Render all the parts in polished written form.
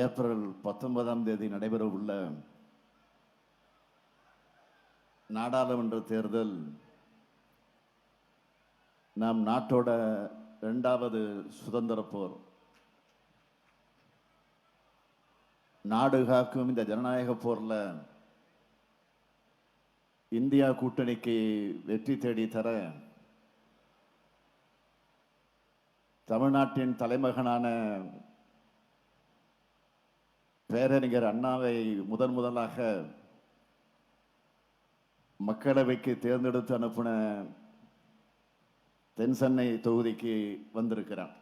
April 19 நடைபெற உள்ள நாடாளுமன்ற தேர்தல் நம் நாட்டோட 2வது சுதந்திர போர். நாடு காக்கும் இந்த ஜனநாயக போர்ல இந்தியா கூட்டணிக்கு வெற்றி தேடி தர தமிழ்நாட்டின் தலைமகனான பேரறிஞர் அண்ணாவை முதலாக மக்களவைக்கு தேர்ந்தெடுத்து அனுப்பின தென் சென்னை தொகுதிக்கு வந்திருக்கிறார்.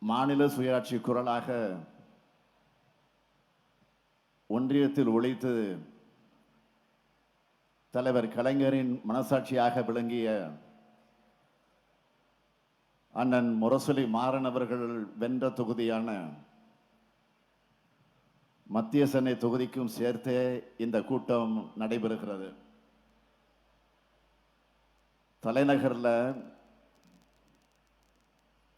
மாநில சுயாட்சி குரலாக ஒன்றியத்தில் ஒழித்து தலைவர் கலைஞரின் மனசாட்சியாக விளங்கிய அண்ணன் முரசொலி மாறன் அவர்கள் வென்ற தொகுதியான மத்திய சென்னை தொகுதிக்கும் சேர்த்தே இந்த கூட்டம் நடைபெறுகிறது. தலைநகரில்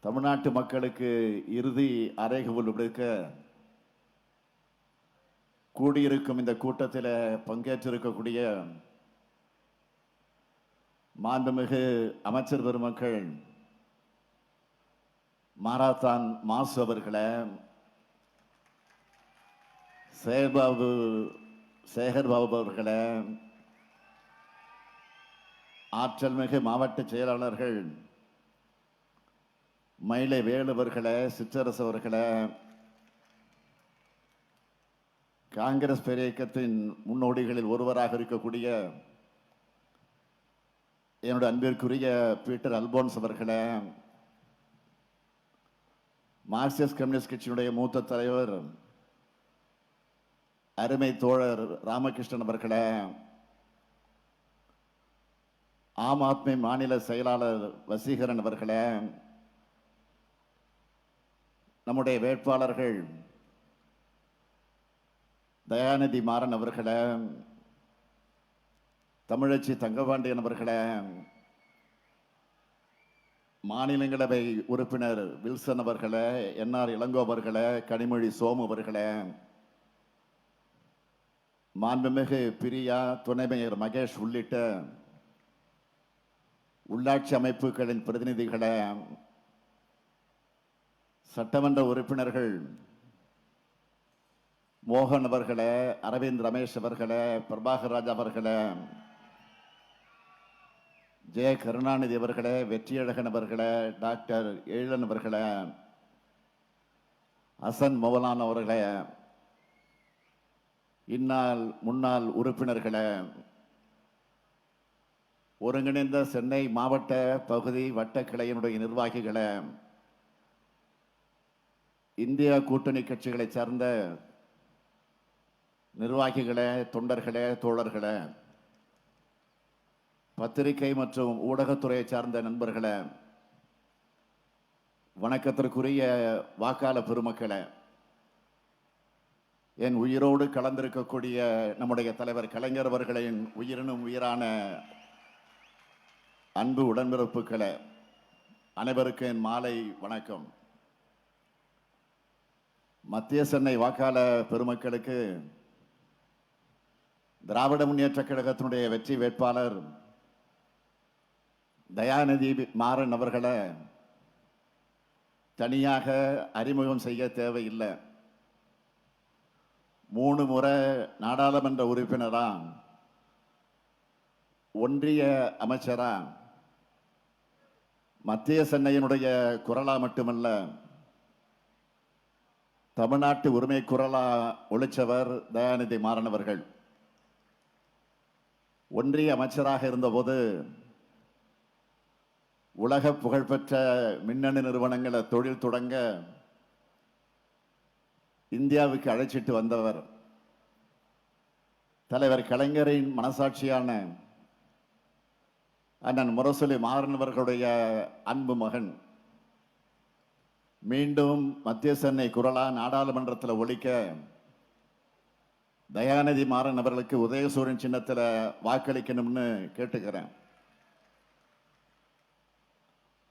தமிழ்நாட்டு மக்களுக்கு இறுதி அறைகூவல் விடுக்க கூடியிருக்கும் இந்த கூட்டத்தில் பங்கேற்றிருக்கக்கூடிய மாண்புமிகு அமைச்சர் பெருமக்கள் மாராத்தான் மாசு அவர்களை, சேகர் பாபு அவர்களை, ஆற்றல் மிகு மாவட்ட செயலாளர்கள் மயிலை வேலுவர்களை, சிற்றரசு அவர்களை, காங்கிரஸ் பேரியக்கத்தின் முன்னோடிகளில் ஒருவராக இருக்கக்கூடிய என்னுடைய அன்பிற்குரிய பீட்டர் அல்போன்ஸ் அவர்களை, மார்க்சிஸ்ட் கம்யூனிஸ்ட் கட்சியினுடைய மூத்த தலைவர் அருமை தோழர் ராமகிருஷ்ணன் அவர்களை, ஆம் ஆத்மி மாநில செயலாளர் வசீகரன் அவர்களை, நம்முடைய வேட்பாளர்கள் தயாநிதி மாறன் அவர்களை, தமிழச்சி தங்கபாண்டியன் அவர்களை, மாநிலங்களவை உறுப்பினர் வில்சன் அவர்களை, என்ஆர் இளங்கோ அவர்களை, கனிமொழி சோமு அவர்களை, மாண்புமிகு பிரியா, துணை மேயர் மகேஷ் உள்ளிட்ட உள்ளாட்சி அமைப்புகளின் பிரதிநிதிகளை, சட்டமன்ற உறுப்பினர்கள் மோகன் அவர்களை, அரவிந்த் ரமேஷ் அவர்களை, பிரபாகர் ராஜ் அவர்களை, ஜெய கருணாநிதி அவர்களே, வெற்றியழகன் அவர்களே, டாக்டர் எழிலன் அவர்களே, ஹசன் மௌலான் அவர்களே, இந்நாள் முன்னாள் உறுப்பினர்களே, ஒருங்கிணைந்த சென்னை மாவட்ட பகுதி வட்ட கிளையினுடைய நிர்வாகிகளே, இந்தியா கூட்டணி கட்சிகளை சார்ந்த நிர்வாகிகளே, தொண்டர்களே, தோழர்களே, பத்திரிகை மற்றும் ஊடகத்துறையை சார்ந்த நண்பர்களே, வணக்கத்திற்குரிய வாக்காளர் பெருமக்களே, என் உயிரோடு கலந்திருக்கக்கூடிய நம்முடைய தலைவர் கலைஞர் அவர்களின் உயிரினும் உயிரான அன்பு உடன்பிறப்புகளே, அனைவருக்கும் என் மாலை வணக்கம். மத்திய சென்னை வாக்காளர் பெருமக்களுக்கு திராவிட முன்னேற்ற கழகத்தினுடைய வெற்றி வேட்பாளர் தயாநிதி மாறன் அவர்களை தனியாக அறிமுகம் செய்ய தேவையில்லை. 3 முறை நாடாளுமன்ற உறுப்பினரா, ஒன்றிய அமைச்சரா, மத்திய சென்னையினுடைய குரலா மட்டுமல்ல, தமிழ்நாட்டு உரிமை குரலா ஒழிச்சவர் தயாநிதி மாறன் அவர்கள். ஒன்றிய அமைச்சராக இருந்தபோது உலக புகழ்பெற்ற மின்னணு நிறுவனங்களை தொழில் தொடங்க இந்தியாவுக்கு அழைச்சிட்டு வந்தவர். தலைவர் கலைஞரின் மனசாட்சியான அண்ணன் முரசொலி மாறன் அவர்களுடைய அன்பு மகன். மீண்டும் மத்திய சென்னை குரலா நாடாளுமன்றத்தில் ஒழிக்க தயாநிதி மாறன் அவர்களுக்கு உதயசூரியன் சின்னத்தில் வாக்களிக்கணும்னு கேட்டுக்கிறேன்.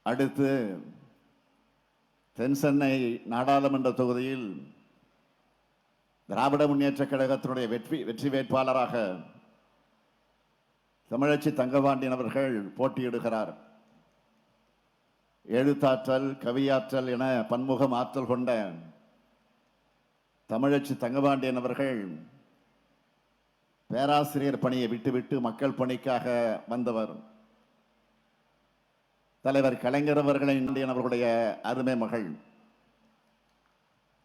அடுத்து தென் சென்னை நாடாளுமன்ற தொகுதியில் திராவிட முன்னேற்ற கழகத்தினுடைய வெற்றி வேட்பாளராக தமிழச்சி தங்கபாண்டியன் அவர்கள் போட்டியிடுகிறார். எழுத்தாற்றல், கவியாற்றல் என பன்முகம் ஆற்றல் கொண்ட தமிழச்சி தங்கபாண்டியன் அவர்கள் பேராசிரியர் பணியை விட்டுவிட்டு மக்கள் பணிக்காக வந்தவர். தலைவர் கலைஞர் அவர்களுடைய அருமை மகள்.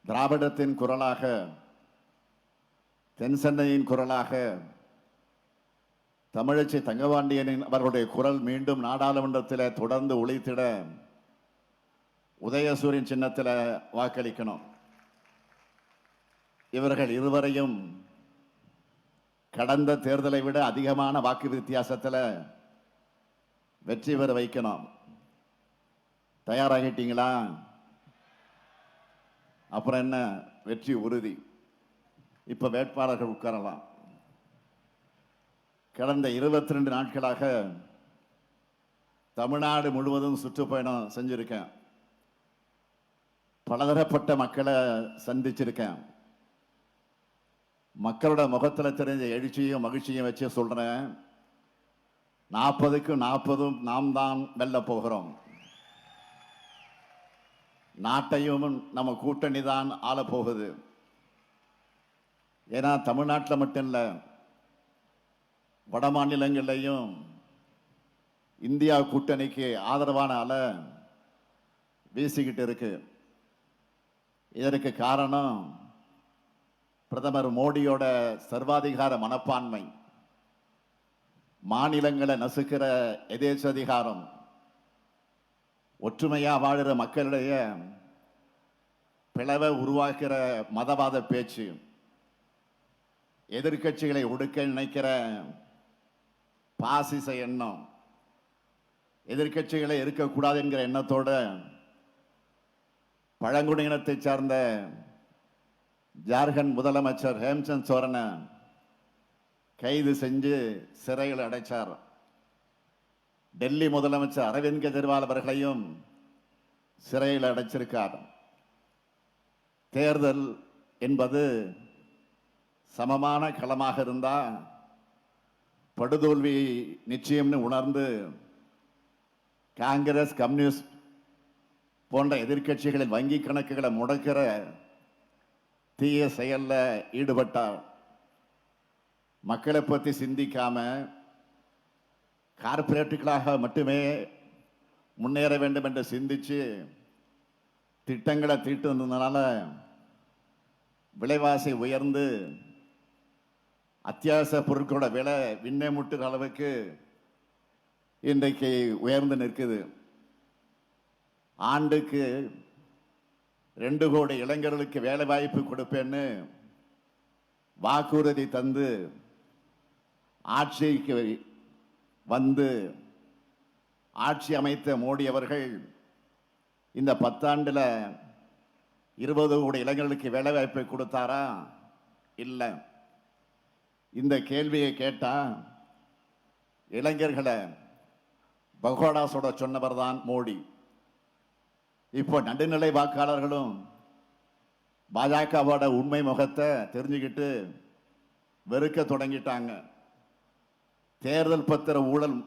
திராவிடத்தின் குரலாக, தென் சென்னையின் குரலாக தமிழச்சி தங்கபாண்டியனின் அவர்களுடைய குரல் மீண்டும் நாடாளுமன்றத்தில் தொடர்ந்து ஒலித்திட உதயசூரியன் சின்னத்தில் வாக்களிக்கணும். இவர்கள் இருவரையும் கடந்த தேர்தலை விட அதிகமான வாக்கு வித்தியாசத்தில் வெற்றி பெற வைக்கணும். தயாராகிட்டீங்களா? அப்புறம் என்ன, வெற்றி உறுதி. இப்ப வேட்பாளர்கள் உட்காரலாம். கடந்த 22 நாட்களாக தமிழ்நாடு முழுவதும் சுற்றுப்பயணம் செஞ்சிருக்கேன். பலதரப்பட்ட மக்களை சந்திச்சிருக்கேன். மக்களோட முகத்தில் தெரிஞ்ச எழுச்சியும் மகிழ்ச்சியும் வச்சு சொல்றேன், 40க்கு 40 நாம் தான் வெல்ல போகிறோம். நாட்டையும் நம்ம கூட்டணி தான் ஆள போகுது. ஏன்னா தமிழ்நாட்டில் மட்டும் இல்லை, வட மாநிலங்களிலையும் இந்தியா கூட்டணிக்கு ஆதரவான அலை வீசிக்கிட்டு இருக்கு. இதற்கு காரணம் பிரதமர் மோடியோட சர்வாதிகார மனப்பான்மை, மாநிலங்களை நசுக்கிற எதேச்சதிகாரம், ஒற்றுமையா வாழுற மக்களிடையே பிளவை உருவாக்குற மதவாத பேச்சு, எதிர்கட்சிகளை ஒடுக்க நினைக்கிற பாசிச எண்ணம், எதிர்கட்சிகளை இருக்கக்கூடாது என்கிற எண்ணத்தோட பழங்குடியினத்தை சார்ந்த ஜார்க்கண்ட் முதலமைச்சர் ஹேம்சந்த் சோரனை கைது செஞ்சு சிறையில் அடைச்சார். டெல்லி முதலமைச்சர் அரவிந்த் கெஜ்ரிவால் அவர்களையும் சிறையில் அடைச்சிருக்கார். தேர்தல் என்பது சமமான களமாக இருந்தா படுதோல்வி நிச்சயம்னு உணர்ந்து காங்கிரஸ், கம்யூனிஸ்ட் போன்ற எதிர்கட்சிகளின் வங்கி கணக்குகளை முடக்கிற தீய செயல்ல ஈடுபட்டார். மக்களை பற்றி சிந்திக்காம கார்பரேட்டுகளாக மட்டுமே முன்னேற வேண்டும் என்று சிந்திச்சு திட்டங்களை தீட்டுனால விலைவாசி உயர்ந்து அத்தியாவசிய பொருட்களோட விலை விண்ணை முட்டுற அளவுக்கு இன்றைக்கு உயர்ந்து நிற்குது. ஆண்டுக்கு 2 கோடி இளைஞர்களுக்கு வேலை வாய்ப்பு கொடுப்பேன்னு வாக்குறுதி தந்து ஆட்சிக்கு வந்து ஆட்சி அமைத்த மோடி அவர்கள் இந்த 10 ஆண்டுல 20 கோடி இளைஞர்களுக்கு வேலை வாய்ப்பை கொடுத்தாரா? இல்லை. இந்த கேள்வியை கேட்டா இளைஞர்களை பகோடா சுட சொன்னவர் தான் மோடி. இப்போ நடுநிலை வாக்காளர்களும் பாஜகவோட உண்மை முகத்தை தெரிஞ்சுக்கிட்டு வெறுக்க தொடங்கிட்டாங்க. தேர்தல் பத்திர ஊழல்,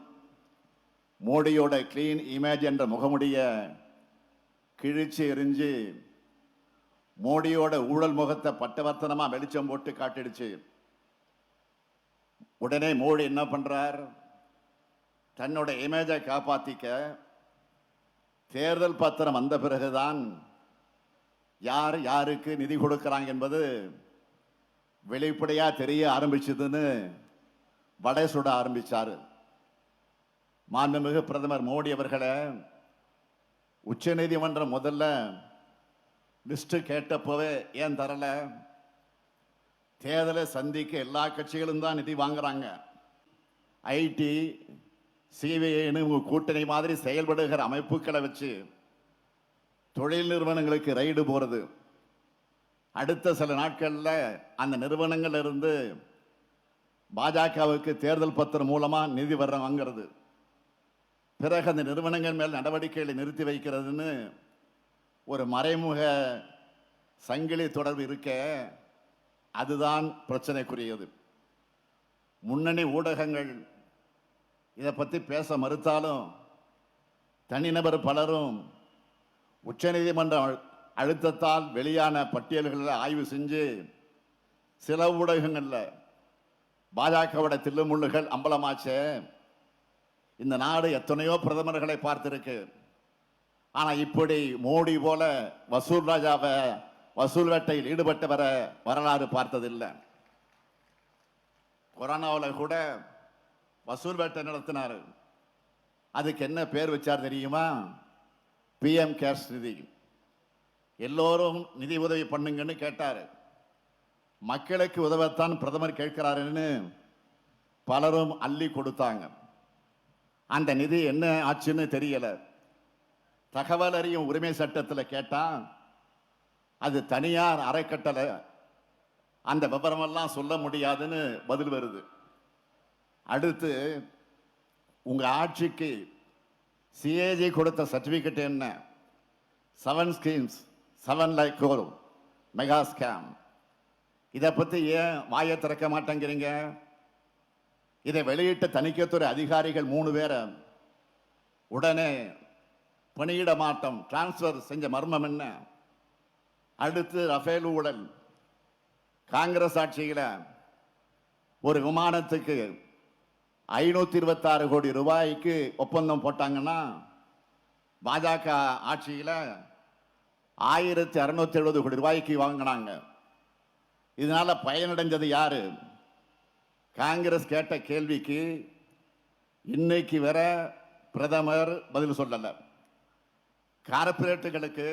மோடியோட கிளீன் இமேஜ் என்ற முகமுடிய கிழிச்சு எரிஞ்சு மோடியோட ஊழல் முகத்தை பட்டவர்த்தனமா வெளிச்சம் போட்டு காட்டிடுச்சு. உடனே மோடி என்ன பண்றார்? தன்னோட இமேஜை காப்பாத்திக்க தேர்தல் பத்திரம் வந்த பிறகுதான் யார் யாருக்கு நிதி கொடுக்கிறாங்க என்பது வெளிப்படையா தெரிய ஆரம்பிச்சதுன்னு வடை சுட ஆரம்பிச்சாரு. மாண்புமிகு பிரதமர் மோடி அவர்களை உச்ச நீதிமன்றம் முதல்ல லிஸ்ட் கேட்டப்போவே ஏன் தரல? தேர்தலை சந்திக்க எல்லா கட்சிகளும் தான் நிதி வாங்குறாங்க. ஐடி, சிபிஐன்னு கூட்டணி மாதிரி செயல்படுகிற அமைப்புகளை வச்சு தொழில் நிறுவனங்களுக்கு ரைடு போறது. அடுத்த சில நாட்கள்ல அந்த நிறுவனங்கள் இருந்து பாஜகவுக்கு தேர்தல் பத்திரம் மூலமா நிதி வாங்கிறது. பிறகு அந்த நிறுவனங்கள் மேல் நடவடிக்கைகளை நிறுத்தி வைக்கிறதுன்னு ஒரு மறைமுக சங்கிலி தொடர்பு இருக்க, அதுதான் பிரச்சனைக்குரியது. முன்னணி ஊடகங்கள் இதை பற்றி பேச மறுத்தாலும் தனிநபர் பலரும் உச்சநீதிமன்ற அழுத்தத்தால் வெளியான பட்டியல்களில் ஆய்வு செஞ்சு சில ஊடகங்களில் பாஜகவோட தில்லுமுள்ளுகள் அம்பலமாச்சே. இந்த நாடு எத்தனையோ பிரதமர்களை பார்த்திருக்கு. ஆனால் இப்படி மோடி போல வசூல் ராஜாவை வசூல் வேட்டையில் ஈடுபட்டவரை வரலாறு பார்த்ததில்லை. கொரோனாவில் கூட வசூல் வேட்டை நடத்தினார். அதுக்கு என்ன பேர் வச்சார் தெரியுமா? பிஎம் கேர்ஸ் நிதி. எல்லோரும் நிதி உதவி பண்ணுங்கன்னு கேட்டார். மக்களுக்கு உதவத்தான் பிரதமர் கேட்கிறாருன்னு பலரும் அள்ளி கொடுத்தாங்க. அந்த நிதி என்ன ஆச்சுன்னு தெரியல. தகவல் அறியும் உரிமை சட்டத்தில் கேட்டா அது தனியார் அறக்கட்டளை, அந்த விவரமெல்லாம் சொல்ல முடியாதுன்னு பதில் வருது. அடுத்து உங்க ஆட்சிக்கு சிஏஜி கொடுத்த சர்டிபிகேட் என்ன? 7 ஸ்கீம்ஸ் 7 லைக் மெகா ஸ்கேம். இதை பத்தி ஏன் வாயை திறக்க மாட்டேங்கிறீங்க? இதை வெளியிட்ட தணிக்கைத்துறை அதிகாரிகள் 3 பேரை உடனே பணியிட மாற்றம், டிரான்ஸ்பர் செஞ்ச மர்மம் என்ன? அடுத்து ரஃபேல் ஊழல். காங்கிரஸ் ஆட்சியில் ஒரு விமானத்துக்கு 526 கோடி ரூபாய்க்கு ஒப்பந்தம் போட்டாங்கன்னா பாஜக ஆட்சியில் 1670 கோடி ரூபாய்க்கு வாங்கினாங்க. இதனால பயனடைஞ்சது யாரு? காங்கிரஸ் கேட்ட கேள்விக்கு இன்னைக்கு வர பிரதமர் பதில் சொல்லல. கார்பரேட்டுகளுக்கு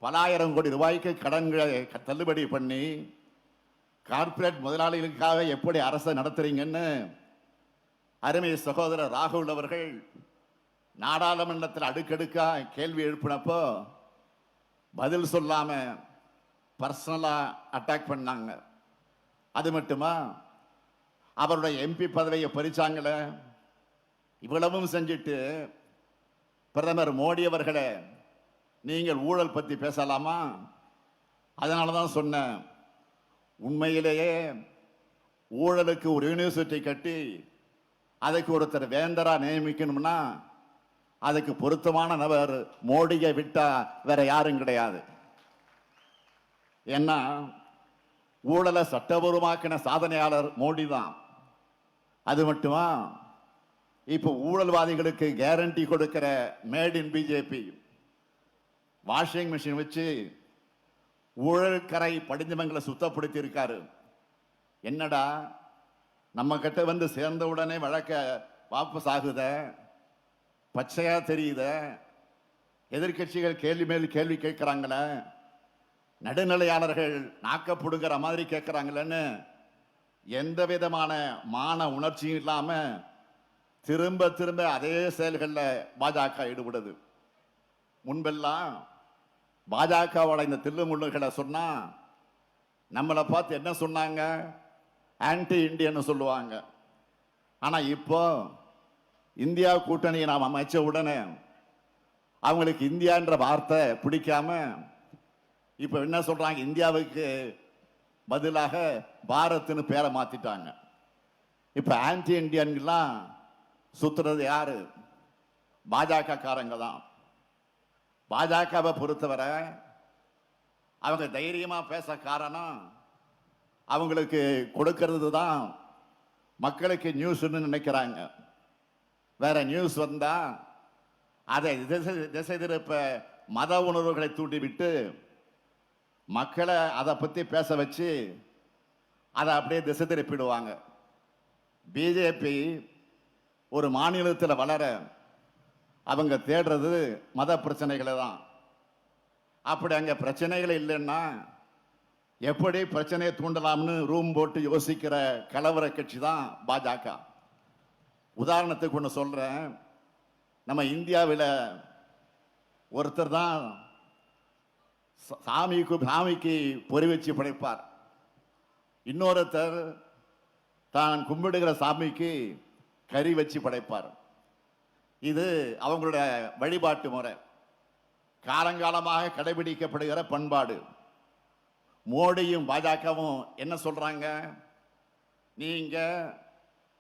பல ஆயிரம் கோடி ரூபாய்க்கு கடன்களை தள்ளுபடி பண்ணி கார்பரேட் முதலாளிகளுக்காக எப்படி அரசை நடத்துறீங்கன்னு அருமை சகோதரர் ராகுல் அவர்கள் நாடாளுமன்றத்தில் அடுக்கடுக்கா கேள்வி எழுப்பினப்போ பதில் சொல்லாம பர்சனலா அட்டாக் பண்ணாங்க. அது மட்டுமா, அவருடைய எம்பி பதவியை பறிச்சாங்களே. இவ்வளவும் செஞ்சுட்டு பிரதமர் மோடி அவர்களே, நீங்கள் ஊழல் பற்றி பேசலாமா? அதனால தான் சொன்னேன், உண்மையிலேயே ஊழலுக்கு ஒரு யூனிவர்சிட்டி கட்டி அதுக்கு ஒருத்தர் வேந்தரா நியமிக்கணும்னா அதுக்கு பொருத்தமான நபர் மோடியை விட்டா வேற யாரும் கிடையாது. ஏன்னா ஊழலை சட்டபூர்வமாக்கின சாதனையாளர் மோடி தான். அது மட்டுமா, இப்போ ஊழல்வாதிகளுக்கு கேரண்டி கொடுக்கிற made in BJP washing machine வச்சு ஊழல் கரை படிஞ்சவங்களை சுத்தப்படுத்தி இருக்காரு. என்னடா நம்ம கிட்ட வந்து சேர்ந்த உடனே வழக்க வாபஸ் ஆகுத, பச்சையா தெரியுத, எதிர்கட்சிகள் கேள்வி மேல் கேள்வி கேட்கிறாங்களே, நடுநிலையாளர்கள் நாக்கப்படுகிற மாதிரி கேட்கிறாங்களேன்னு எந்த விதமான மான உணர்ச்சியும் இல்லாம திரும்ப திரும்ப அதே செயல்களில் பாஜக ஈடுபடுது. முன்பெல்லாம் பாஜகவோட இந்த தில்லுமுள்ளுகளை சொன்னா நம்மளை பார்த்து என்ன சொன்னாங்க? ஆன்டி இண்டியன் சொல்லுவாங்க. ஆனா இப்போ இந்தியா கூட்டணியை நாம் அமைச்ச உடனே அவங்களுக்கு இந்தியான்ற வார்த்தை பிடிக்காம இப்ப என்ன சொல்றாங்க? இந்தியாவுக்கு பதிலாக பாரத்னு பேரை மாத்திட்டாங்க. இப்ப ஆன்டி இண்டியன்லாம் சுத்துறது யாரு? பாஜக காரங்க தான். பாஜகவை பொறுத்தவரை அவங்க தைரியமா பேச காரணம் அவங்களுக்கு கொடுக்கிறது தான் மக்களுக்கு நியூஸ்ன்னு நினைக்கிறாங்க. வேற நியூஸ் வந்தா அதை திசை திருப்ப மத உணர்வுகளை தூண்டிவிட்டு மக்களை அதை பத்தி பேச வச்சு அதை அப்படியே திசை திருப்பிடுவாங்க. பிஜேபி ஒரு மாநிலத்தில் வளர அவங்க தேடுறது மத பிரச்சனைகளை தான். அப்படி அங்க பிரச்சனைகள் இல்லைன்னா எப்படி பிரச்சனையை தூண்டலாம்னு ரூம் போட்டு யோசிக்கிற கலவர கட்சி தான் பாஜக. உதாரணத்துக்கு ஒன்று சொல்றேன். நம்ம இந்தியாவில் ஒருத்தர் தான் சாமிக்கு பொறி வச்சு படைப்பார். இன்னொருத்தர் தான் கும்பிடுகிற சாமிக்கு கறி வச்சு படைப்பார். இது அவங்களோட வழிபாட்டு முறை. காலங்காலமாக கடைபிடிக்கப்படுகிற பண்பாடு. மோடியும் பாஜகவும் என்ன சொல்றாங்க? நீங்க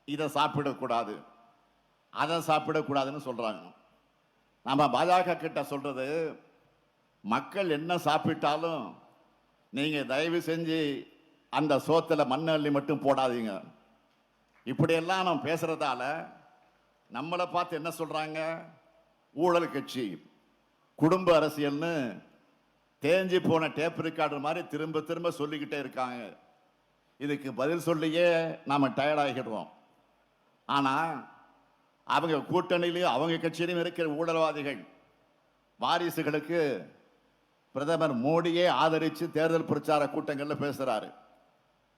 இதை சாப்பிடக்கூடாது, அதை சாப்பிடக்கூடாதுன்னு சொல்றாங்க. நம்ம பாஜக கிட்ட சொல்றது, மக்கள் என்ன சாப்பிட்டாலும் நீங்க தயவு செஞ்சு அந்த சோத்துல மண் அள்ளி மட்டும் போடாதீங்க. இப்படியெல்லாம் நம்ம பேசுறதால நம்மளை பார்த்து என்ன சொல்றாங்க? ஊழல் கட்சி, குடும்ப அரசியல்னு தேஞ்சி போன டேப் ரெக்கார்டர் மாதிரி திரும்ப திரும்ப சொல்லிக்கிட்டே இருக்காங்க. இதுக்கு பதில் சொல்லியே நாம டயர்ட் ஆகிடுறோம். ஆனா அவங்க கூட்டணியிலையும் அவங்க கட்சியிலும் இருக்கிற ஊழல்வாதிகள் வாரிசுகளுக்கு பிரதமர் மோடியே ஆதரித்து தேர்தல் பிரச்சார கூட்டங்களில் பேசுறாரு.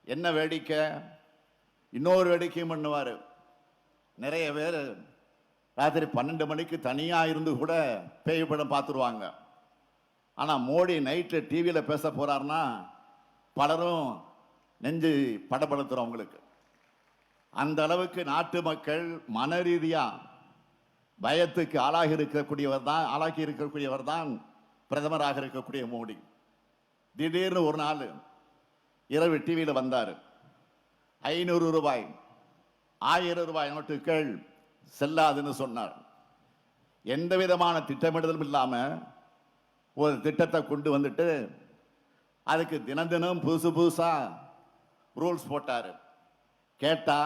என்ன வேடிக்கை! இன்னொரு வேடிக்கையும் பண்ணுவார். நிறைய பேர் ராத்திரி 12 மணிக்கு தனியாக இருந்து கூட பேய் படம் பார்த்துருவாங்க. ஆனால் மோடி நைட்டு டிவியில் பேச போறாருன்னா பலரும் நெஞ்சு படப்படுத்துறோம் அவங்களுக்கு. அந்த அளவுக்கு நாட்டு மக்கள் மன ரீதியா பயத்துக்கு ஆளாகி இருக்கக்கூடியவர் தான் பிரதமராக இருக்கக்கூடிய மோடி. திடீர்னு ஒரு நாள் இரவு டிவியில் வந்தார். 500 ரூபாய் 1000 ரூபாய் நோட்டுகள் செல்லாதுன்னு சொன்னார். எந்த விதமான திட்டமிடுதலும் இல்லாம ஒரு திட்டத்தை கொண்டு வந்துட்டு அதுக்கு தினம் தினம் புதுசு புதுசா ரூல்ஸ் போட்டாரு. கேட்டா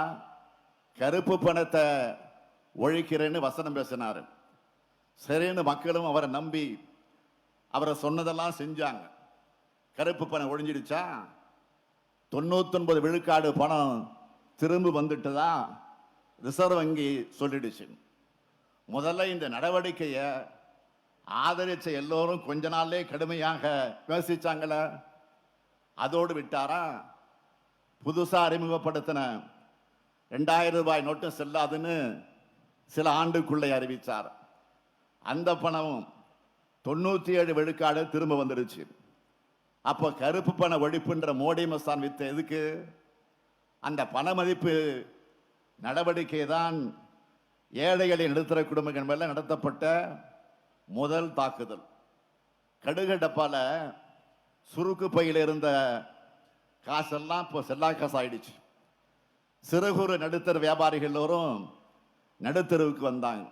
கருப்பு பணத்தை ஒழிக்கிறேன்னு வசனம் பேசினார். சரின்னு மக்களும் அவரை நம்பி அவரை சொன்னதெல்லாம் செஞ்சாங்க. கருப்பு பணம் ஒழிஞ்சிடுச்சா? 99 விழுக்காடு பணம் திரும்ப வந்துட்டுதா ரிசர்வ் வங்கி சொல்லிடுச்சு. முதல்ல இந்த நடவடிக்கையை ஆதரிச்ச எல்லோரும் கொஞ்ச நாள்லே கடுமையாக விமர்சிச்சாங்கள. அதோடு விட்டாரா? புதுசா அறிமுகப்படுத்தின 2000 ரூபாய் நோட்டு செல்லாதுன்னு சில ஆண்டுக்குள்ளே அறிவித்தார். அந்த பணமும் 97 விழுக்காடு திரும்ப வந்துருச்சு. அப்போ கருப்பு பண ஒழிப்புன்ற மோடி மஸ்தான் வித்த எதுக்கு? அந்த பண மதிப்பு நடவடிக்கை தான் ஏழைகளின் நடுத்தர குடும்பங்கள் மேல நடத்தப்பட்ட முதல் தாக்குதல். கடுகு டப்பால சுருக்கு பையில் இருந்த காசெல்லாம் இப்போ செல்லா காசு ஆயிடுச்சு. சிறு குறு நடுத்தர வியாபாரிகள் எல்லோரும் நடுத்தருவுக்கு வந்தாங்க.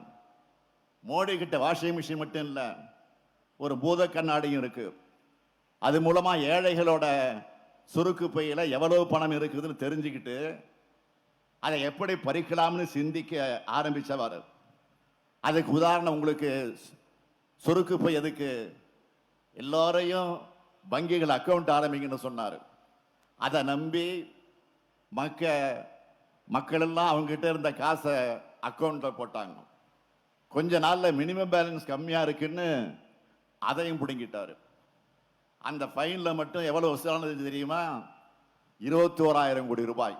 மோடி கிட்ட வாஷிங் மிஷின் மட்டும் இல்லை, ஒரு பூத கண்ணாடியும் இருக்கு. அது மூலமா ஏழைகளோட சுருக்கு பையில எவ்வளவு பணம் இருக்குதுன்னு தெரிஞ்சுக்கிட்டு அதை எப்படி பறிக்கலாம்னு சிந்திக்க ஆரம்பிச்சவர். அதுக்கு உதாரணம் உங்களுக்கு சுருக்கு பை எதுக்கு? எல்லாரையும் வங்கிகள் அக்கௌண்ட் ஆரம்பிங்கன்னு சொன்னார். அதை நம்பி மக்கள் எல்லாம் அவங்க கிட்ட இருந்த காசை அக்கௌண்ட்ல போட்டாங்க. கொஞ்ச நாள்ல மினிமம் பேலன்ஸ் கம்மியா இருக்குன்னு அதையும் பிடுங்கிட்டாரு. அந்த ஃபைன்ல மட்டும் எவ்வளவு வசூலானது தெரியுமா? 21,000 கோடி ரூபாய்.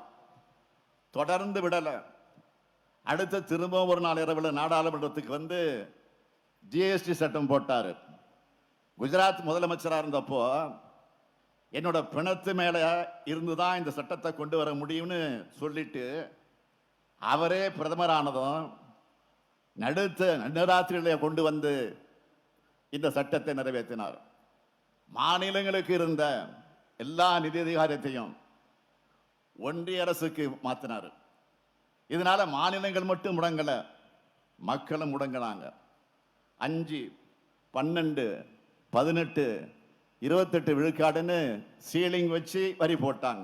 தொடர்ந்து விடல. அடுத்த திரும்ப ஒரு நாள் இரவில் நாடாளுமன்றத்துக்கு வந்து ஜிஎஸ்டி சட்டம் போட்டாரு. குஜராத் முதலமைச்சராக இருந்தப்போ என்னோட பிணத்து மேல இருந்துதான் இந்த சட்டத்தை கொண்டு வர முடியும்னு சொல்லிட்டு அவரே பிரதமர் ஆனதும் நடுராத்திரியிலே கொண்டு வந்து இந்த சட்டத்தை நிறைவேற்றினார். மாநிலங்களுக்கு இருந்த எல்லா நிதி அதிகாரத்தையும் ஒன்றிய அரசுக்கு மாத்தினார். இதனால மாநிலங்கள் மட்டும் முடங்கல, மக்களும் முடங்கினாங்க. 5, 12, 18, 28 விழுக்காடுன்னு சீலிங் வச்சு வரி போட்டாங்க.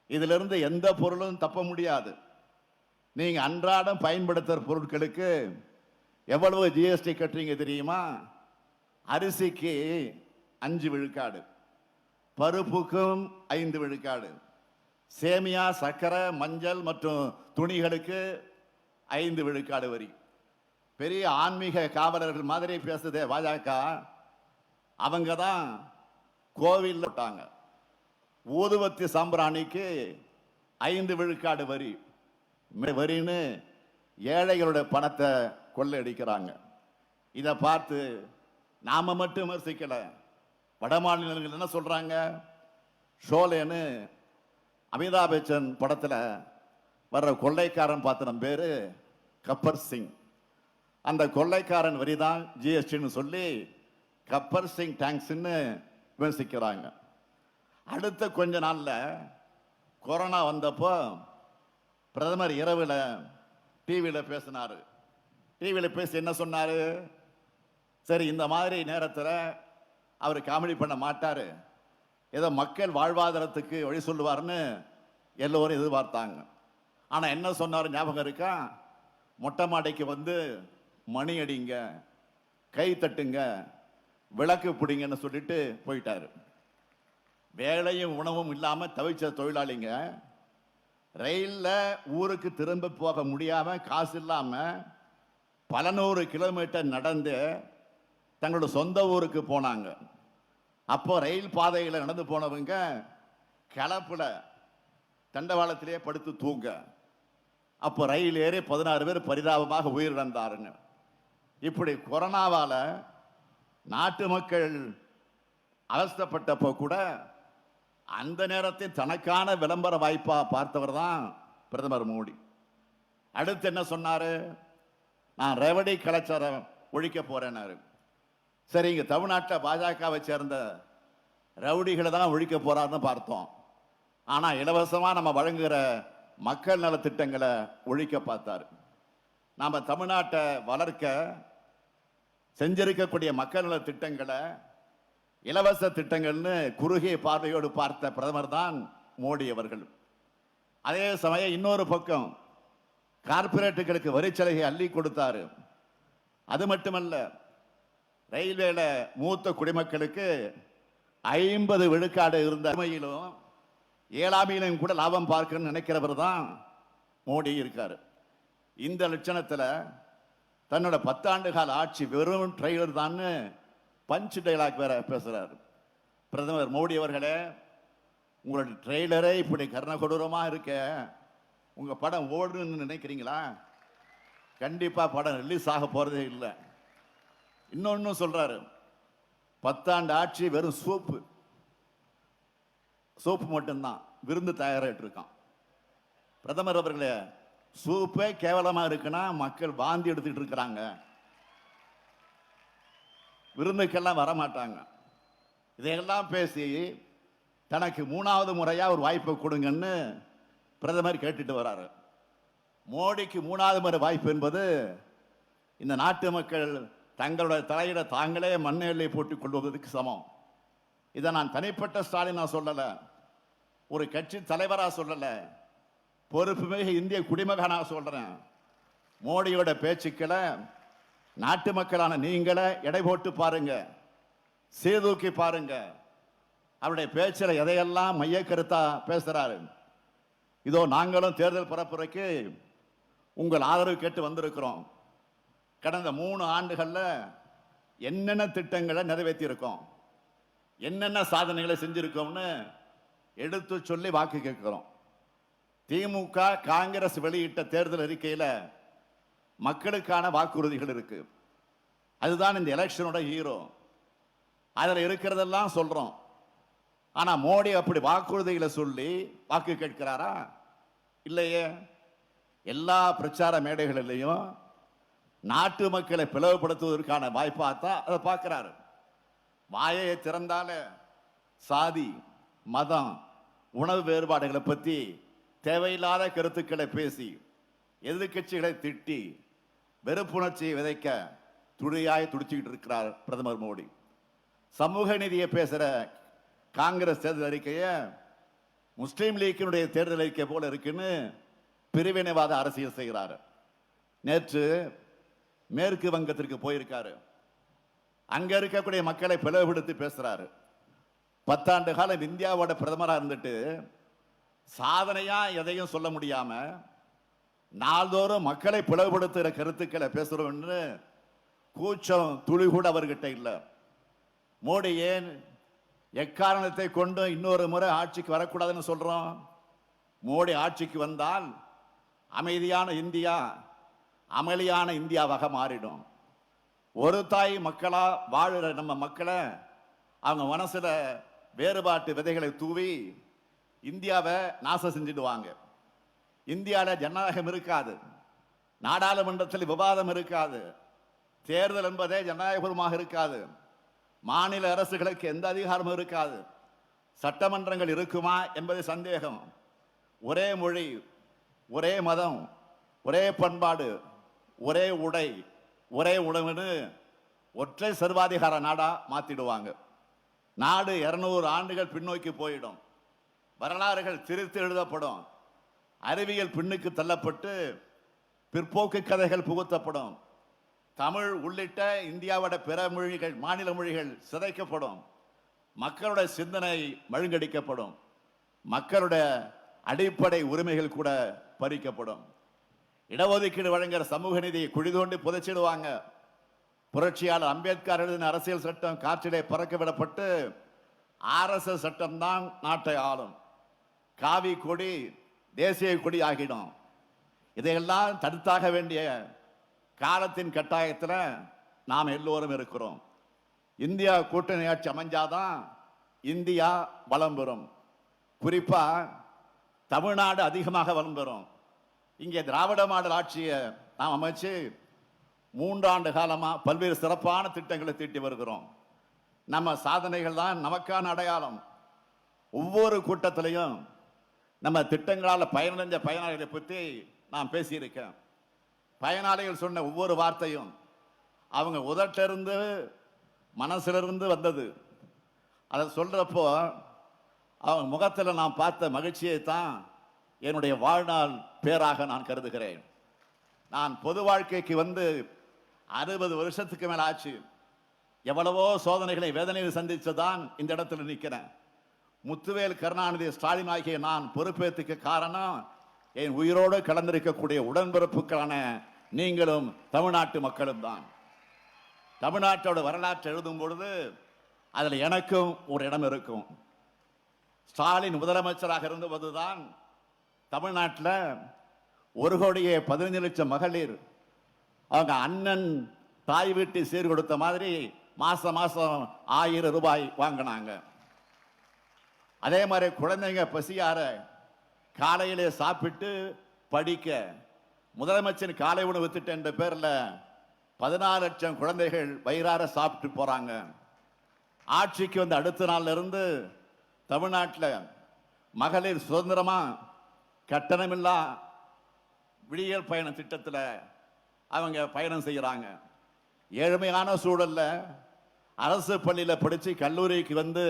இதுல இருந்து எந்த பொருளும் தப்ப முடியாது. நீங்க அன்றாடம் பயன்படுத்துற பொருட்களுக்கு எவ்வளவு ஜிஎஸ்டி கட்டுறீங்க தெரியுமா? அரிசிக்கு 5 விழுக்காடு, பருப்புக்கும் 5 விழுக்காடு, சேமியா, சர்க்கரை, மஞ்சள் மற்றும் துணிகளுக்கு 5 விழுக்காடு வரி. பெரிய ஆன்மீக காவலர்கள் மாதிரி பேசுதே பாஜக, அவங்க தான் கோவில் விட்டாங்க. ஊதுவத்தி சாம்பிராணிக்கு 5 விழுக்காடு வரின்னு ஏழைகளுடைய பணத்தை கொள்ளையடிக்கிறாங்க. இதை பார்த்து நாம மட்டும் விமர்சிக்கல. வட மாநிலங்கள் என்ன சொல்றாங்க? ஷோலேன்னு அமிதாப் பச்சன் படத்துல வர்ற கொள்ளைக்காரன் பாத்திரம் பேரு கப்பர் சிங். அந்த கொள்ளைக்காரன் வரிதான் ஜிஎஸ்டின்னு சொல்லி கப்பர் சிங் டேங்க்ஸ்ன்னு விமர்சிக்கிறாங்க. அடுத்த கொஞ்ச நாள்ல கொரோனா வந்தப்போ பிரதமர் இரவில் டிவியில் பேசினார். டிவியில் பேசி என்ன சொன்னார்? சரி, இந்த மாதிரி நேரத்தில் அவர் காமெடி பண்ண மாட்டார், ஏதோ மக்கள் வாழ்வாதாரத்துக்கு வழி சொல்லுவார்னு எல்லோரும் எதிர்பார்த்தாங்க. ஆனால் என்ன சொன்னார் ஞாபகம் இருக்கா? மொட்டை மாடைக்கு வந்து மணி அடிங்க, கை தட்டுங்க, விளக்கு பிடிங்கன்னு சொல்லிட்டு போயிட்டாரு. வேலையும் உணவும் இல்லாமல் தவிச்ச தொழிலாளிங்க ரயிலில் ஊருக்கு திரும்ப போக முடியாமல் காசு இல்லாமல் பல நூறு கிலோமீட்டர் நடந்து தங்களோட சொந்த ஊருக்கு போனாங்க. அப்போ ரயில் பாதையில் நடந்து போனவங்க கிளப்புல தண்டவாளத்திலே படுத்து தூங்க. அப்போ ரயில் ஏறி 16 பேர் பரிதாபமாக உயிரிழந்தாருங்க. இப்படி கொரோனாவால் நாட்டு மக்கள் அவஸ்தைப்பட்டப்போ கூட அந்த நேரத்தில் தனக்கான விளம்பர வாய்ப்பா பார்த்தவர் தான் பிரதமர் மோடி. அடுத்து என்ன சொன்னாரு? நான் ரெவடி கலாச்சாரம் ஒழிக்க போறேன்னாரு. சரி, இங்க தமிழ்நாட்டில் பாஜகவை சேர்ந்த ரவுடிகளை தான் ஒழிக்க போறாருன்னு பார்த்தோம். ஆனா இலவசமா நம்ம வழங்குகிற மக்கள் நல திட்டங்களை ஒழிக்க பார்த்தாரு. நாம தமிழ்நாட்டை வளர்க்க செஞ்சிருக்கக்கூடிய மக்கள் நல திட்டங்களை இலவச திட்டங்கள்னு குறுகிய பார்வையோடு பார்த்த பிரதமர் தான் மோடி அவர்கள். அதே சமயம் இன்னொரு பக்கம் கார்பரேட்டுகளுக்கு வரிச்சலுகை அள்ளி கொடுத்தாரு. அது மட்டுமல்ல, ரயில்வேல மூத்த குடிமக்களுக்கு 50 விழுக்காடு இருந்த உண்மையிலும் ஏழாமையிலும் கூட லாபம் பார்க்கணும்னு நினைக்கிறவர் தான் மோடி இருக்காரு. இந்த லட்சணத்தில் தன்னோட 10 ஆண்டு கால ஆட்சி வெறும் ட்ரெய்லர் தான் பஞ்ச் டைலாக் வேற பேசுறாரு. பிரதமர் மோடி அவர்களே, உங்களோட ட்ரெய்லரே இப்படி கர்ணகொடூரமா இருக்க, உங்க படம் ஓடுன்னு நினைக்கிறீங்களா? கண்டிப்பா படம் ரிலீஸ் ஆக போறதே இல்லை. இன்னொன்னு சொல்றாரு, 10 ஆண்டு ஆட்சி வெறும் சூப்பு மட்டும்தான், விருந்து தயாராகிட்டு இருக்கான். பிரதமர் அவர்களே, சூப்பே கேவலமா இருக்குன்னா மக்கள் வாந்தி எடுத்துட்டு இருக்கிறாங்க, விருந்துக்கெல்லாம் வரமாட்டாங்க. இதையெல்லாம் பேசி தனக்கு 3வது முறையா ஒரு வாய்ப்பை கொடுங்கன்னு பிரதமர் கேட்டுட்டு வராரு. மோடிக்கு 3வது முறை வாய்ப்பு என்பது இந்த நாட்டு மக்கள் தங்களோட தலையிட தாங்களே மண்ணெல்லை போட்டுக் கொள்வதற்கு சமம். இதை நான் தனிப்பட்ட ஸ்டாலினா சொல்லல, ஒரு கட்சி தலைவரா சொல்லல, பொறுப்புமிகு இந்திய குடிமகனா சொல்றேன். மோடியோட பேச்சுக்களை நாட்டு மக்களான நீங்களே எடை போட்டு பாருங்க, சீர்தூக்கி பாருங்க. அவருடைய பேச்சில் எதையெல்லாம் மைய கருத்தா பேசுறாரு. இதோ நாங்களும் தேர்தல் பரப்புரைக்கு உங்கள் ஆதரவு கேட்டு வந்திருக்கிறோம். கடந்த 3 ஆண்டுகளில் என்னென்ன திட்டங்களை நிறைவேற்றி இருக்கோம், என்னென்ன சாதனைகளை செஞ்சிருக்கோம்னு எடுத்து சொல்லி வாக்கு கேட்கிறோம். திமுக காங்கிரஸ் வெளியிட்ட தேர்தல் அறிக்கையில் மக்களுக்கான வாக்குறுதிகள் இருக்கு. அதுதான் இந்த எலெக்ஷனோட ஹீரோ. அதில் இருக்கிறதெல்லாம் சொல்றோம். ஆனா மோடி அப்படி வாக்குறுதிகளை சொல்லி வாக்கு கேட்கிறாரா? இல்லையே. எல்லா பிரச்சார மேடைகளிலையும் நாட்டு மக்களை பிளவுபடுத்துவதற்கான வாய்ப்பாத்தான் அதை பார்க்கிறாரு. வாயை திறந்தால சாதி, மதம், உணவு வேறுபாடுகளை பற்றி தேவையில்லாத கருத்துக்களை பேசி எதிர்கட்சிகளை திட்டி வெறுப்புணர்ச்சியை விதைக்க துடியாய் துடிச்சுக்கிட்டு இருக்கிறார் பிரதமர் மோடி. சமூக நீதியை பேசுற காங்கிரஸ் தேர்தல் அறிக்கையை முஸ்லீம் லீக்கினுடைய தேர்தல் அறிக்கை போல இருக்குன்னு பிரிவினைவாத அரசியல் செய்கிறாரு. நேற்று மேற்கு வங்கத்திற்கு போயிருக்காரு. அங்க இருக்கக்கூடிய மக்களை பிளவுபடுத்தி பேசுறாரு. 10 ஆண்டு காலம் இந்தியாவோட பிரதமராக இருந்துட்டு சாதனையா எதையும் சொல்ல முடியாம நாள்தோறும் மக்களை பிளவுபடுத்துகிற கருத்துக்களை பேசுறோம்னு கூச்சம் துளி கூட அவர்கிட்ட இல்லை. மோடி ஏன் எக்காரணத்தை கொண்டு இன்னொரு முறை ஆட்சிக்கு வரக்கூடாதுன்னு சொல்றோம்? மோடி ஆட்சிக்கு வந்தால் அமைதியான இந்தியா அமளியான இந்தியாவாக மாறிடும். ஒரு தாய் மக்களா வாழுற நம்ம மக்களை அவங்க மனசுல வேறுபாட்டு விதைகளை தூவி இந்தியாவை நாசம் செஞ்சிடுவாங்க. இந்தியாவில் ஜனநாயகம் இருக்காது, நாடாளுமன்றத்தில் விவாதம் இருக்காது, தேர்தல் என்பதே ஜனநாயகபூர்வமாக இருக்காது. மாநில அரசுகளுக்கு எந்த அதிகாரமும் இருக்காது. சட்டமன்றங்கள் இருக்குமா என்பது சந்தேகம். ஒரே மொழி, ஒரே மதம், ஒரே பண்பாடு, ஒரே உடை, ஒரே உணவுன்னு ஒற்றை சர்வாதிகார நாடா மாத்திடுவாங்க. நாடு 200 ஆண்டுகள் பின்னோக்கி போயிடும். வரலாறுகள் திரித்து எழுதப்படும். அறிவியல் பின்னுக்கு தள்ளப்பட்டு பிற்போக்கு கதைகள் புகுத்தப்படும். தமிழ் உள்ளிட்ட இந்தியாவோட பிற மொழிகள், மாநில மொழிகள் சிதைக்கப்படும். மக்களுடைய சிந்தனை மழுங்கடிக்கப்படும். மக்களுடைய அடிப்படை உரிமைகள் கூட பறிக்கப்படும். இடஒதுக்கீடு வழங்குகிற சமூக நீதியை குழி தோண்டி புதைச்சிடுவாங்க. புரட்சியாளர் அம்பேத்கர் எழுதின அரசியல் சட்டம் காற்றிலே பறக்க விடப்பட்டு RSS சட்டம் தான் நாட்டை ஆளும். காவி கொடி தேசிய கொடி ஆகிடும். இதையெல்லாம் தடுத்தாக வேண்டிய காலத்தின் கட்டாயத்தில் நாம் எல்லோரும் இருக்கிறோம். இந்தியா கூட்டணி ஆட்சி அமைஞ்சாதான் இந்தியா வளம் பெறும். குறிப்பா தமிழ்நாடு அதிகமாக வளம் பெறும். இங்கே திராவிட மாடல் ஆட்சியை நாம் அமைச்சு 3 ஆண்டு காலமா பல்வேறு சிறப்பான திட்டங்களை தீட்டி வருகிறோம். நம்ம சாதனைகள் தான் நமக்கான அடையாளம். ஒவ்வொரு கூட்டத்திலையும் நம்ம திட்டங்களால் பயனடைஞ்ச பயனாளிகளை பற்றி நான் பேசியிருக்கேன். பயனாளிகள் சொன்ன ஒவ்வொரு வார்த்தையும் அவங்க உதட்டிலிருந்து மனசிலிருந்து வந்தது. அதை சொல்றப்போ அவங்க முகத்தில் நான் பார்த்த மகிழ்ச்சியை தான் என்னுடைய வாழ்நாள் பேராக நான் கருதுகிறேன். நான் பொது வாழ்க்கைக்கு வந்து 60 வருஷத்துக்கு மேல ஆச்சு. எவ்வளவோ சோதனைகளை வேதனையை சந்திச்சுதான் இந்த இடத்துல நிற்கிறேன். முத்துவேல், கருணாநிதி, ஸ்டாலின் ஆகிய நான் பொறுப்பேற்றுக்க காரணம் என் உயிரோடு கலந்திருக்கக்கூடிய உடன்பிறப்புகளான நீங்களும் தமிழ்நாட்டு மக்களும் தான். தமிழ்நாட்டோட வரலாற்றை எழுதும் பொழுது அதில் எனக்கும் ஒரு இடம் இருக்கும். ஸ்டாலின் முதலமைச்சராக இருந்தபோதுதான் தமிழ்நாட்டில் 1,15,00,000 மகளிர் அவங்க அண்ணன் தாய் வீட்டு சீர் கொடுத்த மாதிரி மாசம் 1000 ரூபாய் வாங்கினாங்க. அதே மாதிரி குழந்தைங்க பசியார காலையிலே சாப்பிட்டு படிக்க முதலமைச்சர் காலை உணவு திட்டம் என்ற பேர்ல 14 லட்சம் குழந்தைகள் வயிறார சாப்பிட்டு போறாங்க. ஆட்சிக்கு வந்து அடுத்த நாள்ல இருந்து தமிழ்நாட்டில் மகளிர் சுதந்திரமா கட்டணமில்லா விடியல் பயண திட்டத்தில் அவங்க பயணம் செய்யறாங்க. ஏழ்மையான சூழல்ல அரசு பள்ளியில படிச்சு கல்லூரிக்கு வந்து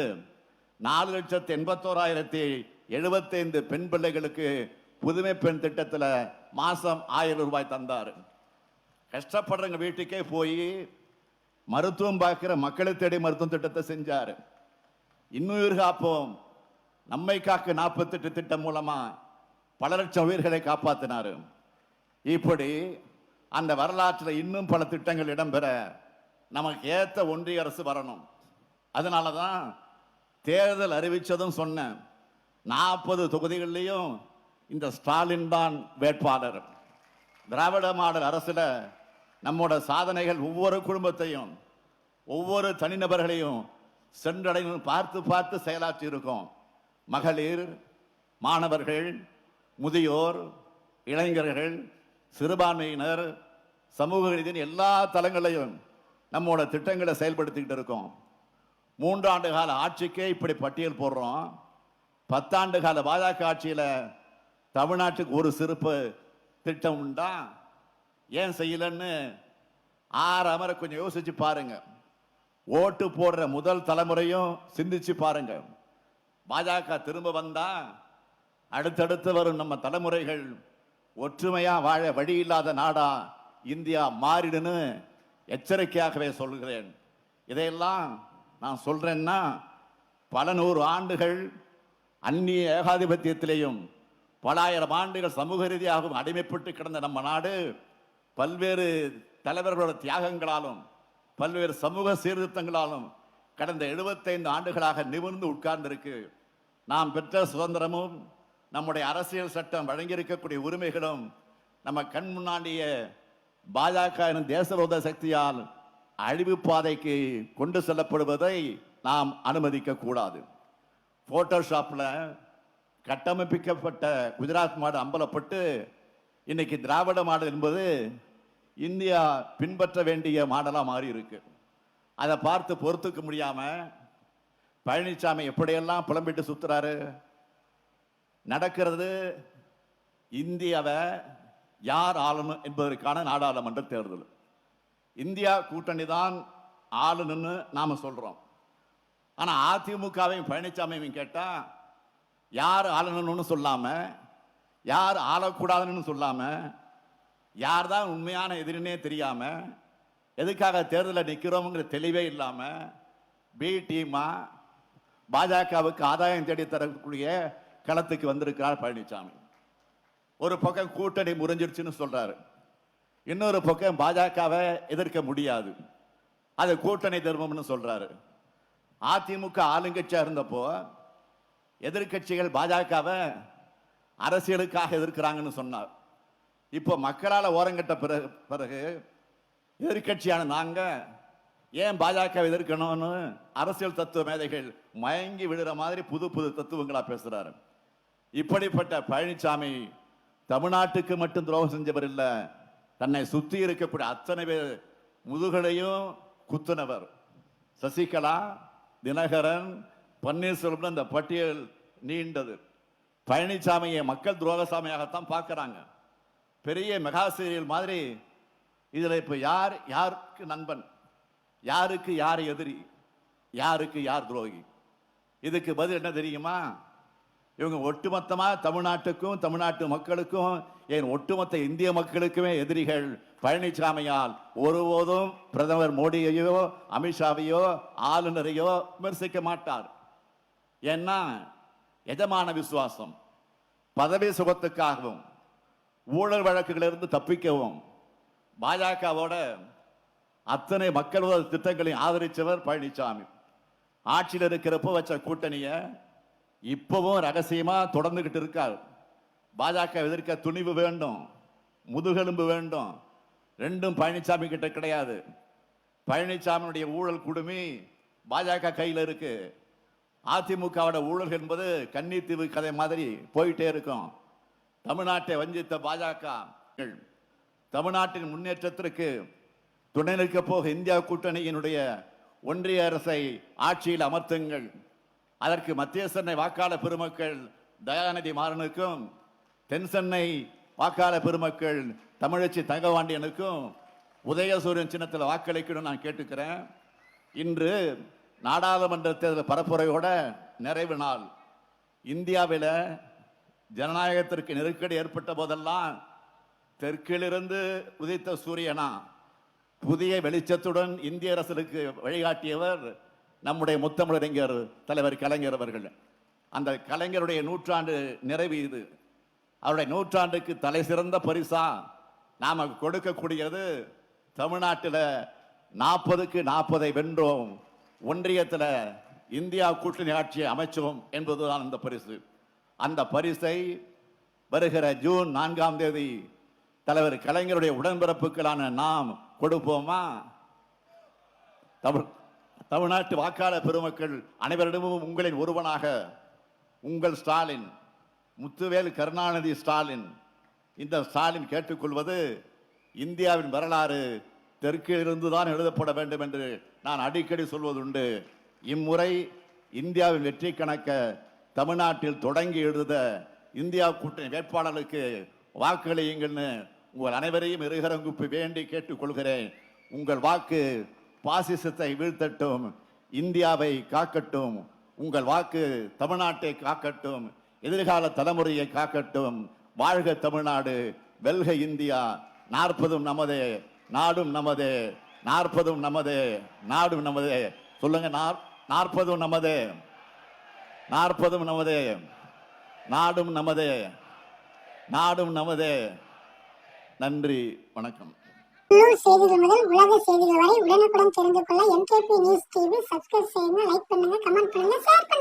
4,81,075 பெண் பிள்ளைகளுக்கு புதுமை பெண் திட்டத்தில் மாசம் 1000 ரூபாய் தந்தார். கஷ்டப்படுறவங்க வீட்டுக்கே போய் மருத்துவம் பார்க்கிற மக்களை தேடி மருத்துவம் திட்டத்தை செஞ்சார். இன்னுயிர் காப்போம், நம்மை காக்க 48 திட்டம் மூலமா பல லட்சம் உயிர்களை காப்பாற்றினார். இப்படி அந்த வரலாற்றில் இன்னும் பல திட்டங்கள் இடம்பெற நமக்கு ஏற்ற ஒன்றிய அரசு வரணும். அதனாலதான் தேர்தல் அறிவிச்சதும் சொன்னேன், 40 தொகுதிகளிலையும் இந்த ஸ்டாலின் தான் வேட்பாளர். திராவிட மாடல் அரசுல நம்மோட சாதனைகள் ஒவ்வொரு குடும்பத்தையும் ஒவ்வொரு தனிநபர்களையும் சென்றடையும் பார்த்து பார்த்து செயலாற்றி இருக்கும். மகளிர், மாணவர்கள், முதியோர், இளைஞர்கள், சிறுபான்மையினர், சமூக நீதியின் எல்லா தளங்களையும் நம்மோட திட்டங்களை செயல்படுத்திக்கிட்டு இருக்கோம். 3 ஆண்டு கால ஆட்சிக்கே இப்படி பட்டியல் போடுறோம். 10 ஆண்டு கால பாஜக ஆட்சியில தமிழ்நாட்டுக்கு ஒரு சிறப்பு திட்டம் உண்டா? ஏன் செய்யலன்னு அமர கொஞ்சம் யோசிச்சு பாருங்க. ஓட்டு போடுற முதல் தலைமுறையும் சிந்திச்சு பாருங்க. பாஜக திரும்ப வந்தா அடுத்தடுத்து வரும் நம்ம தலைமுறைகள் ஒற்றுமையா வாழ வழி இல்லாத நாடா இந்தியா மாறிடுன்னு எச்சரிக்கையாகவே சொல்கிறேன். இதையெல்லாம் நான் சொல்றேன்னா, பல 100 ஆண்டுகள் அந்நிய ஏகாதிபத்தியத்திலேயும் பல ஆயிரம் ஆண்டுகள் சமூக ரீதியாகவும் அடிமைப்பட்டு கிடந்த நம்ம நாடு பல்வேறு தலைவர்களோட தியாகங்களாலும் பல்வேறு சமூக சீர்திருத்தங்களாலும் கடந்த 75 ஆண்டுகளாக நிமிர்ந்து உட்கார்ந்திருக்கு. நாம் பெற்ற சுதந்திரமும் நம்முடைய அரசியல் சட்டம் வழங்கியிருக்கக்கூடிய உரிமைகளும் நம்ம கண் முன்னாடிய பாஜக எனும் தேசவிரோத சக்தியால் அழிவு பாதைக்கு கொண்டு செல்லப்படுவதை நாம் அனுமதிக்க கூடாது. போட்டோஷாப்ல கட்டமைப்பிக்கப்பட்ட குஜராத் மாடல் அம்பலப்பட்டு இன்னைக்கு திராவிட மாடல் என்பது இந்தியா பின்பற்ற வேண்டிய மாடலா மாறி இருக்கு. அதை பார்த்து பொறுத்துக்க முடியாம பழனிசாமி எப்படியெல்லாம் புலம்பிட்டு சுத்துறாரு. நடக்கிறது இந்தியாவை யார் ஆளணும் என்பதற்கான நாடாளுமன்ற தேர்தல். இந்தியா கூட்டணி தான் ஆளணும்னு நாம சொல்றோம். ஆனா அதிமுகவையும் பழனிசாமியும் கேட்டா யார் ஆளணும்னு சொல்லாம, யார் ஆளக்கூடாதுன்னு சொல்லாம, யார் தான் உண்மையான எதிரினே தெரியாம, எதுக்காக தேர்தலில் நிற்கிறோம்ங்கிற தெளிவே இல்லாம பி டீமா பாஜகவுக்கு ஆதாயம் தேடி தரக்கூடிய களத்துக்கு வந்திருக்கிறார் பழனிசாமி. ஒரு பக்கம் கூட்டணி முறிஞ்சிருச்சுன்னு சொல்றாரு, இன்னொரு பக்கம் பாஜகவை எதிர்க்க முடியாது, அது கூட்டணி தர்மம்னு சொல்றாரு. அதிமுக ஆளுங்கட்சியா இருந்தப்போ எதிர்கட்சிகள் பாஜகவை அரசியலுக்காக எதிர்க்கிறாங்கன்னு சொன்னார். இப்போ மக்களால் ஓரங்கட்ட பிறகு எதிர்கட்சியான நாங்க ஏன் பாஜக எதிர்க்கணும்னு அரசியல் தத்துவ மேதைகள் மயங்கி விடுற மாதிரி புது புது தத்துவங்களா பேசுறாரு. இப்படிப்பட்ட பழனிசாமி தமிழ்நாட்டுக்கு மட்டும் துரோகம் செஞ்சவர் இல்ல, தன்னை சுத்தி இருக்கக்கூடிய அத்தனை பேர் முதுகலையும் குத்துனவர். சசிகலா, தினகரன், பன்னீர்செல்வம், அந்த பட்டியல் நீண்டது. பழனிசாமியை மக்கள் துரோகசாமியாகத்தான் பார்க்கிறாங்க. பெரிய மெகா சீரியல் மாதிரி இதுல இப்ப யார் யாருக்கு நண்பன், யாருக்கு யார் எதிரி, யாருக்கு யார் துரோகி, இதுக்கு பதில் என்ன தெரியுமா? இவங்க ஒட்டுமொத்தமா தமிழ்நாட்டுக்கும் தமிழ்நாட்டு மக்களுக்கும், ஏன் ஒட்டுமொத்த இந்திய மக்களுக்குமே எதிரிகள். பழனிசாமியால் ஒருபோதும் பிரதமர் மோடியையோ அமித்ஷாவையோ ஆளுநரையோ விமர்சிக்க மாட்டார். ஏன்னா எஜமான விசுவாசம், பதவி சுகத்துக்காகவும் ஊழல் வழக்குகளிலிருந்து தப்பிக்கவும் பாஜகவோட அத்தனை மக்கள் திட்டங்களையும் ஆதரிச்சவர் பழனிசாமி. ஆட்சியில் இருக்கிறப்போ வச்ச கூட்டணிய இப்பவும் ரகசியமா தொடர்ந்துகிட்டு இருக்கார். பாஜக எதிர்க்க துணிவு வேண்டும், முதுகெலும்பு வேண்டும். ரெண்டும் பழனிசாமி கிட்ட கிடையாது. பழனிசாமியுடைய ஊழல் குடுமி பாஜக கையில் இருக்கு. அதிமுகவோட ஊழல் என்பது கன்னித்தீவு கதை மாதிரி போயிட்டே இருக்கும். தமிழ்நாட்டை வஞ்சித்த பாஜக தமிழ்நாட்டின் முன்னேற்றத்திற்கு துணை நிற்க போக இந்தியா கூட்டணியினுடைய ஒன்றிய அரசை ஆட்சியில் அமர்த்துங்கள். அதற்கு மத்திய சென்னை வாக்காளர் பெருமக்கள் தயாநிதி மாறனுக்கும், தென் சென்னை வாக்காளர் பெருமக்கள் தமிழச்சி தங்கவாண்டியனுக்கும் உதயசூரியன் சின்னத்தில் வாக்களிக்கணும் நான் கேட்டுக்கிறேன். இன்று நாடாளுமன்ற தேர்தல் பரப்புரையோட நிறைவு நாள். இந்தியாவில் ஜனநாயகத்திற்கு நெருக்கடி ஏற்பட்ட போதெல்லாம் தெற்கிலிருந்து உதித்த சூரியனா புதிய வெளிச்சத்துடன் இந்திய அரசுக்கு வழிகாட்டியவர் நம்முடைய முத்தமிழறிஞர் தலைவர் கலைஞர் அவர்கள். அந்த கலைஞருடைய நூற்றாண்டு நிறைவு இது. அவருடைய நூற்றாண்டுக்கு தலை சிறந்த பரிசா நாம கொடுக்கக்கூடியது தமிழ்நாட்டில் 40க்கு 40 வென்றோம், ஒன்றியத்தில் இந்தியா கூட்டணி ஆட்சியை அமைச்சோம் என்பதுதான் அந்த பரிசு. அந்த பரிசை வருகிற ஜூன் 4ஆம் தேதி தலைவர் கலைஞருடைய உடன்பிறப்புகளான நாம் கொடுப்போமா? தமிழ்நாட்டு வாக்காளர் பெருமக்கள் அனைவரிடமும் உங்களின் ஒருவனாக உங்கள் ஸ்டாலின், முத்துவேல் கருணாநிதி ஸ்டாலின், இந்த ஸ்டாலின் கேட்டுக்கொள்வது இந்தியாவின் வரலாறு தெற்கிலிருந்து தான் எழுதப்பட வேண்டும் என்று நான் அடிக்கடி சொல்வதுண்டு. இம்முறை இந்தியாவின் வெற்றி கணக்க தமிழ்நாட்டில் தொடங்கி எழுத இந்தியா கூட்டணி வேட்பாளர்களுக்கு வாக்களியுங்கள்னு உங்கள் அனைவரையும் இருகரங்குப்பி வேண்டி கேட்டுக்கொள்கிறேன். உங்கள் வாக்கு பாசிசத்தை வீழ்த்தட்டும், இந்தியாவை காக்கட்டும். உங்கள் வாக்கு தமிழ்நாட்டை காக்கட்டும், எதிர்கால தலைமுறையை காக்கட்டும். வாழ்க தமிழ்நாடு, வெல்க இந்தியா. 40 நமதே, நாடும் நமதே. 40 நமதே, நாடும் நமதே. சொல்லுங்க, 40 நமதே, 40 நமதே, நாடும் நமதே, நாடும் நமதே. நன்றி, வணக்கம். உள்ளூர் செய்திகள் முதல் உலக செய்திகள் வரை உடனுக்குடன் தெரிந்து கொள்ள MKP நியூஸ் டிவி சப்ஸ்கிரைப் செய்யுங்க, லைக் பண்ணுங்க, கமெண்ட் பண்ணுங்க, ஷேர் பண்ணுங்க.